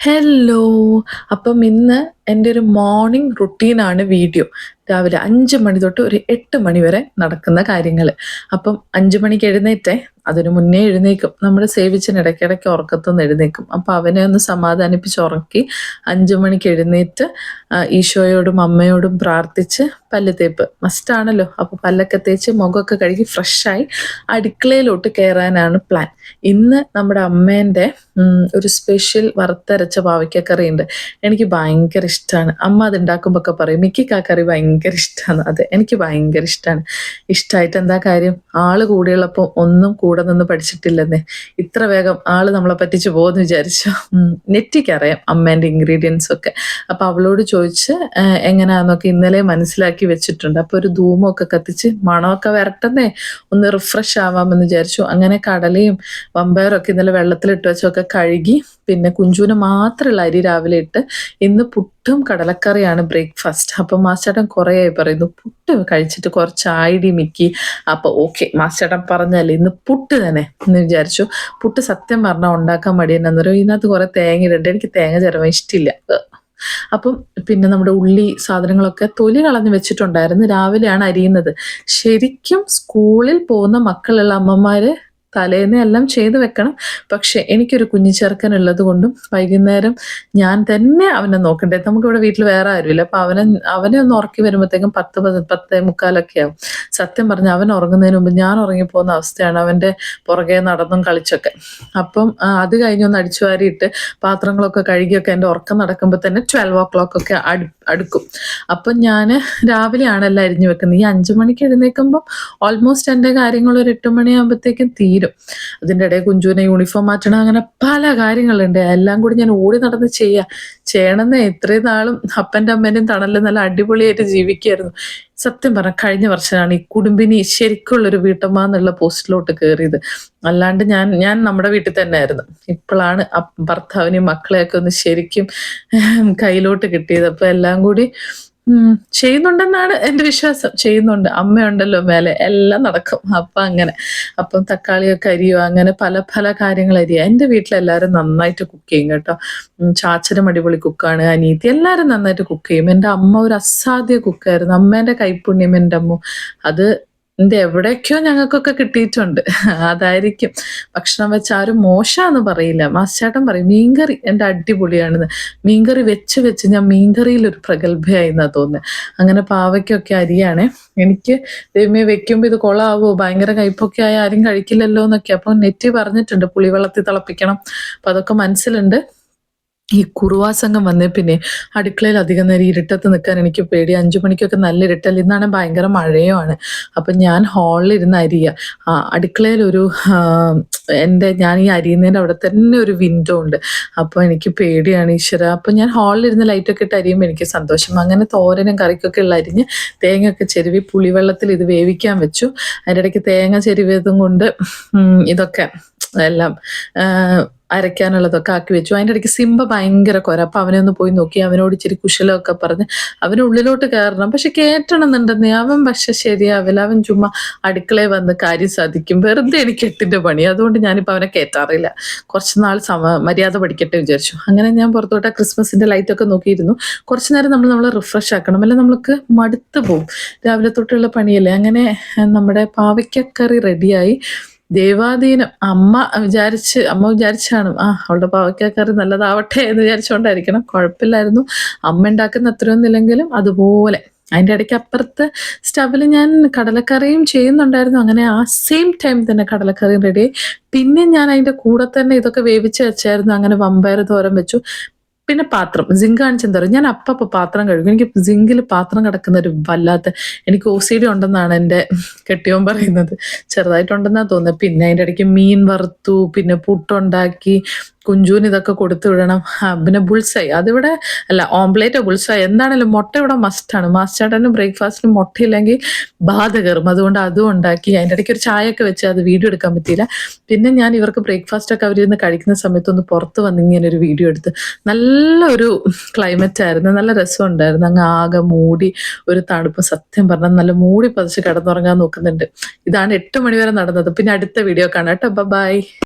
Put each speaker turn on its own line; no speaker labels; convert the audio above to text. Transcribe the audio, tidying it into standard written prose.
Hello. അപ്പം ഇന്ന് എൻ്റെ ഒരു മോർണിംഗ് റുട്ടീനാണ് വീഡിയോ. രാവിലെ 5 മണി തൊട്ട് ഒരു 8 മണി വരെ നടക്കുന്ന കാര്യങ്ങൾ. അപ്പം 5 മണിക്ക് എഴുന്നേറ്റേ, അതിനു മുന്നേ എഴുന്നേക്കും. നമ്മുടെ സേവിച്ചൻ ഇടയ്ക്കിടയ്ക്ക് ഉറക്കത്തുനിന്ന് എഴുന്നേക്കും. അപ്പം അവനെ ഒന്ന് സമാധാനിപ്പിച്ച് ഉറക്കി 5 മണിക്ക് എഴുന്നേറ്റ് ഈശോയോടും അമ്മയോടും പ്രാർത്ഥിച്ച് പല്ല് തേപ്പ് മസ്റ്റാണല്ലോ. അപ്പോൾ പല്ലൊക്കെ തേച്ച് മുഖമൊക്കെ കഴുകി ഫ്രഷായി അടുക്കളയിലോട്ട് കയറാനാണ് പ്ലാൻ. ഇന്ന് നമ്മുടെ അമ്മേൻ്റെ ഒരു സ്പെഷ്യൽ വറുത്തരച്ച പാവയ്ക്കക്കറി ഉണ്ട്. എനിക്ക് ഭയങ്കര ഇഷ്ടമാണ്. അമ്മ അത് ഉണ്ടാക്കുമ്പോൾ ഒക്കെ പറയും മിക്കിക്ക് ആ കറി ഭയങ്കര ഇഷ്ടമാണ്. അതെ, എനിക്ക് ഭയങ്കര ഇഷ്ടമാണ്. ഇഷ്ടമായിട്ട് എന്താ കാര്യം, ആള് കൂടെയുള്ളപ്പോൾ ഒന്നും കൂടെ നിന്ന് പഠിച്ചിട്ടില്ലെന്നേ. ഇത്ര വേഗം ആള് നമ്മളെ പറ്റിച്ച് പോകുമെന്ന് വിചാരിച്ചു. നെറ്റിക്കറിയാം അമ്മേൻ്റെ ഇൻഗ്രീഡിയൻസ് ഒക്കെ. അപ്പോൾ അവളോട് ചോദിച്ച് എങ്ങനെയാണെന്നൊക്കെ ഇന്നലെ മനസ്സിലാക്കി വെച്ചിട്ടുണ്ട്. അപ്പോൾ ഒരു ധൂമമൊക്കെ കത്തിച്ച് മണമൊക്കെ വരട്ടെന്നേ, ഒന്ന് റിഫ്രഷ് ആവാമെന്ന് വിചാരിച്ചു. അങ്ങനെ കടലയും വമ്പയറൊക്കെ ഇന്നലെ വെള്ളത്തിലിട്ട് വെച്ചൊക്കെ കഴുകി, പിന്നെ കുഞ്ചുവിന് മാത്രമുള്ള അരി രാവിലെ ഇട്ട് ഇന്ന് പുട്ടും കടലക്കറിയാണ് ബ്രേക്ക്ഫാസ്റ്റ്. അപ്പം മാസ്റ്റേട്ടൻ കുറേ പറയുന്നു പുട്ട് കഴിച്ചിട്ട് കുറച്ച് ആയിടി മിക്കി. അപ്പോൾ ഓക്കെ, മാസ്റ്റേട്ടൻ പറഞ്ഞല്ലേ ഇന്ന് പുട്ട് തന്നെ എന്ന് വിചാരിച്ചു. പുട്ട് സത്യം പറഞ്ഞാൽ ഉണ്ടാക്കാൻ മടി തന്നെ. അന്നേരം ഇതിനകത്ത് കുറേ തേങ്ങ ഇടണ്ട്. എനിക്ക് തേങ്ങ ചിലവ് ഇഷ്ടമില്ല. അപ്പം പിന്നെ നമ്മുടെ ഉള്ളി സാധനങ്ങളൊക്കെ തൊലി കളഞ്ഞ് വെച്ചിട്ടുണ്ടായിരുന്നു. രാവിലെയാണ് അരിയുന്നത്. ശരിക്കും സ്കൂളിൽ പോകുന്ന മക്കളുള്ള അമ്മമാർ തലേന്ന് എല്ലാം ചെയ്തു വെക്കണം. പക്ഷെ എനിക്കൊരു കുഞ്ഞു ചെറുക്കനുള്ളത് കൊണ്ടും വൈകുന്നേരം ഞാൻ തന്നെ അവനെ നോക്കണ്ടേ. നമുക്കിവിടെ വീട്ടിൽ വേറെ ആരുമില്ല. അപ്പം അവനെ ഒന്ന് ഉറക്കി വരുമ്പോഴത്തേക്കും 10-10:45 ആവും. സത്യം പറഞ്ഞാൽ അവൻ ഉറങ്ങുന്നതിന് മുമ്പ് ഞാൻ ഉറങ്ങിപ്പോകുന്ന അവസ്ഥയാണ്, അവൻ്റെ പുറകെ നടന്നും കളിച്ചൊക്കെ. അപ്പം അത് കഴിഞ്ഞൊന്ന് അടിച്ചു വാരിയിട്ട് പാത്രങ്ങളൊക്കെ കഴുകിയൊക്കെ എൻ്റെ ഉറക്കം നടക്കുമ്പോൾ തന്നെ 12 o'clock അടുക്കും. അപ്പം ഞാൻ രാവിലെയാണ് എല്ലാം അരിഞ്ഞു വെക്കുന്നത്. ഈ 5 മണിക്ക് എഴുന്നേൽക്കുമ്പോൾ ഓൾമോസ്റ്റ് എൻ്റെ കാര്യങ്ങൾ ഒരു 8 മണിയാകുമ്പോഴത്തേക്കും തീരും. അതിൻ്റെ ഇടയിൽ കുഞ്ചുവിനെ യൂണിഫോം മാറ്റണം, അങ്ങനെ പല കാര്യങ്ങളുണ്ട്. എല്ലാം കൂടി ഞാൻ ഓടി നടന്ന് ചെയ്യണമെന്ന് ഇത്രയും നാളും അപ്പൻ്റെ അമ്മേൻ്റെയും തണലിൽ നല്ല അടിപൊളിയായിട്ട് ജീവിക്കുകയായിരുന്നു. സത്യം പറഞ്ഞാൽ കഴിഞ്ഞ വർഷമാണ് ഈ കുടുംബിനി ശരിക്കുള്ളൊരു വീട്ടമ്മ എന്നുള്ള പോസ്റ്റിലോട്ട് കയറിയത്. അല്ലാണ്ട് ഞാൻ നമ്മുടെ വീട്ടിൽ തന്നെ ആയിരുന്നു. ഇപ്പോഴാണ് ഭർത്താവിനെയും മക്കളെയൊക്കെ ഒന്ന് ശരിക്കും കയ്യിലോട്ട് കിട്ടിയത്. അപ്പോൾ എല്ലാം കൂടി ചെയ്യുന്നുണ്ടെന്നാണ് എൻ്റെ വിശ്വാസം. ചെയ്യുന്നുണ്ട്, അമ്മയുണ്ടല്ലോ മേലെ, എല്ലാം നടക്കും. അപ്പം തക്കാളിയൊക്കെ അരിയോ, അങ്ങനെ പല പല കാര്യങ്ങൾ അരിയുക. എൻ്റെ വീട്ടിലെല്ലാവരും നന്നായിട്ട് കുക്ക് ചെയ്യും കേട്ടോ. ചാച്ചനും അടിപൊളി കുക്കാണ്, അനീതി എല്ലാവരും നന്നായിട്ട് കുക്ക് ചെയ്യും. എൻ്റെ അമ്മ ഒരു അസാധ്യ കുക്കായിരുന്നു. അമ്മേൻ്റെ കൈപ്പുണ്യം എൻ്റെ അമ്മ അത് എവിടേക്കോ ഞങ്ങൾക്കൊക്കെ കിട്ടിയിട്ടുണ്ട്. അതായിരിക്കും ഭക്ഷണം വെച്ച് ആരും മോശമാണെന്ന് പറയില്ല. മാസ്റ്റേട്ടൻ പറയും മീൻകറി എൻ്റെ അടിപൊളിയാണെന്ന്. മീൻകറി വെച്ച് ഞാൻ മീൻകറിയിലൊരു പ്രഗത്ഭയായി എന്നാ തോന്നുന്നത്. അങ്ങനെ പാവയ്ക്കൊക്കെ അരിയാണേ. എനിക്ക് ദൈവമേ വെക്കുമ്പോൾ ഇത് കൊളാവോ, ഭയങ്കര കയ്പൊക്കെ ആയ ആരും കഴിക്കില്ലല്ലോ എന്നൊക്കെ. അപ്പം നെറ്റി പറഞ്ഞിട്ടുണ്ട് പുളിവെള്ളത്തിൽ തിളപ്പിക്കണം. അപ്പം അതൊക്കെ മനസ്സിലുണ്ട്. ഈ കുറുവാ സംഘം വന്നേ പിന്നെ അടുക്കളയിൽ അധികം നേരം ഇരുട്ടത്ത് നിൽക്കാൻ എനിക്ക് പേടി. 5 മണിക്കൊക്കെ നല്ല ഇരുട്ടല്ല. ഇന്നാണ് ഭയങ്കര മഴയുമാണ്. അപ്പം ഞാൻ ഹാളിലിരുന്ന് അരിയുക. അടുക്കളയിലൊരു ഞാൻ ഈ അരിയുന്നതിൻ്റെ അവിടെ തന്നെ ഒരു വിൻഡോ ഉണ്ട്. അപ്പോൾ എനിക്ക് പേടിയാണ് ഈശ്വര. അപ്പം ഞാൻ ഹാളിലിരുന്ന് ലൈറ്റൊക്കെ ഇട്ട് അരിയുമ്പോൾ എനിക്ക് സന്തോഷം. അങ്ങനെ തോരനും കറിക്കൊക്കെ ഉള്ള അരിഞ്ഞ് തേങ്ങയൊക്കെ ചെരുവി പുളിവെള്ളത്തിൽ ഇത് വേവിക്കാൻ വെച്ചു. അതിൻ്റെ ഇടയ്ക്ക് തേങ്ങ ചെരുവിയതും കൊണ്ട് ഇതൊക്കെ എല്ലാം അരയ്ക്കാനുള്ളതൊക്കെ ആക്കി വെച്ചു. അതിൻ്റെ ഇടയ്ക്ക് സിംബ ഭയങ്കര കുര. അപ്പം അവനെ ഒന്ന് പോയി നോക്കി, അവനോട് ഇച്ചിരി കുശലമൊക്കെ പറഞ്ഞ് അവന് ഉള്ളിലോട്ട് കയറണം. പക്ഷെ കയറ്റണം എന്നുണ്ടെന്നേ അവൻ പക്ഷെ ശരിയാവില്ല. അവൻ ചുമ്മാ അടുക്കളയിൽ വന്ന് കാര്യം സാധിക്കും. വെറുതെ എനിക്ക് 8ന്റെ പണി. അതുകൊണ്ട് ഞാനിപ്പോൾ അവനെ കയറ്റാറില്ല. കുറച്ച് നാൾ മര്യാദ പഠിക്കട്ടെ വിചാരിച്ചു. അങ്ങനെ ഞാൻ പുറത്തോട്ട് ക്രിസ്മസിൻ്റെ ലൈറ്റൊക്കെ നോക്കിയിരുന്നു. കുറച്ച് നേരം നമ്മൾ റിഫ്രഷ് ആക്കണം, അല്ല നമ്മൾക്ക് മടുത്ത് പോകും. രാവിലെ തൊട്ടുള്ള പണിയല്ലേ. അങ്ങനെ നമ്മുടെ പാവയ്ക്കക്കറി റെഡിയായി. ദൈവാധീനം. അമ്മ വിചാരിച്ചാണ് അവളുടെ പാവയ്ക്കക്കറി നല്ലതാവട്ടെ എന്ന് വിചാരിച്ചുകൊണ്ടായിരിക്കണം. കുഴപ്പമില്ലായിരുന്നു. അമ്മ ഉണ്ടാക്കുന്ന അത്രയൊന്നുമില്ലെങ്കിലും അതുപോലെ. അതിൻ്റെ ഇടയ്ക്ക് അപ്പുറത്ത് സ്റ്റവിൽ ഞാൻ കടലക്കറിയും ചെയ്യുന്നുണ്ടായിരുന്നു. അങ്ങനെ ആ സെയിം ടൈം തന്നെ കടലക്കറിയും റെഡി. പിന്നെ ഞാൻ അതിൻ്റെ കൂടെ തന്നെ ഇതൊക്കെ വേവിച്ച് വെച്ചായിരുന്നു. അങ്ങനെ വമ്പയർ തോരൻ വെച്ചു. പിന്നെ പാത്രം സിങ്ക് കാണിച്ചെന്താ പറയുക, ഞാൻ അപ്പം പാത്രം കഴുകും. എനിക്ക് സിങ്കിൽ പാത്രം കിടക്കുന്ന ഒരു വല്ലാത്ത, എനിക്ക് OCD ഉണ്ടെന്നാണ് എൻ്റെ കെട്ടിയോൻ പറയുന്നത്. ചെറുതായിട്ടുണ്ടെന്നാണ് തോന്നുന്നത്. പിന്നെ അതിൻ്റെ ഇടയ്ക്ക് മീൻ വറുത്തു, പിന്നെ പുട്ടുണ്ടാക്കി, കുഞ്ചുവിന് ഇതൊക്കെ കൊടുത്തു വിടണം. പിന്നെ ബുൾസൈ, അതിവിടെ അല്ല ഓംപ്ലേറ്റോ ബുൾസൈ എന്താണേലും മുട്ട ഇവിടെ മസ്റ്റാണ്. മാസ്റ്റേട്ടന് ബ്രേക്ക്ഫാസ്റ്റിന് മുട്ടയില്ലെങ്കിൽ ബാധ കയറും. അതുകൊണ്ട് അതും ഉണ്ടാക്കി. അതിൻ്റെ ഇടയ്ക്ക് ഒരു ചായയൊക്കെ വെച്ച് അത് വീഡിയോ എടുക്കാൻ പറ്റിയില്ല. പിന്നെ ഞാൻ ഇവർക്ക് ബ്രേക്ക്ഫാസ്റ്റൊക്കെ അവരിരുന്ന് കഴിക്കുന്ന സമയത്തൊന്ന് പുറത്ത് വന്ന് ഇങ്ങനെ ഒരു വീഡിയോ എടുത്ത്. നല്ലൊരു ക്ലൈമറ്റ് ആയിരുന്നു, നല്ല രസമുണ്ടായിരുന്നു. അങ്ങ് ആകെ മൂടി ഒരു തണുപ്പ്. സത്യം പറഞ്ഞാൽ നല്ല മൂടി പതിച്ച് കിടന്നുറങ്ങാൻ നോക്കുന്നുണ്ട്. ഇതാണ് 8 മണി വരെ നടന്നത്. പിന്നെ അടുത്ത വീഡിയോ കാണാം കേട്ടോ. ബൈ.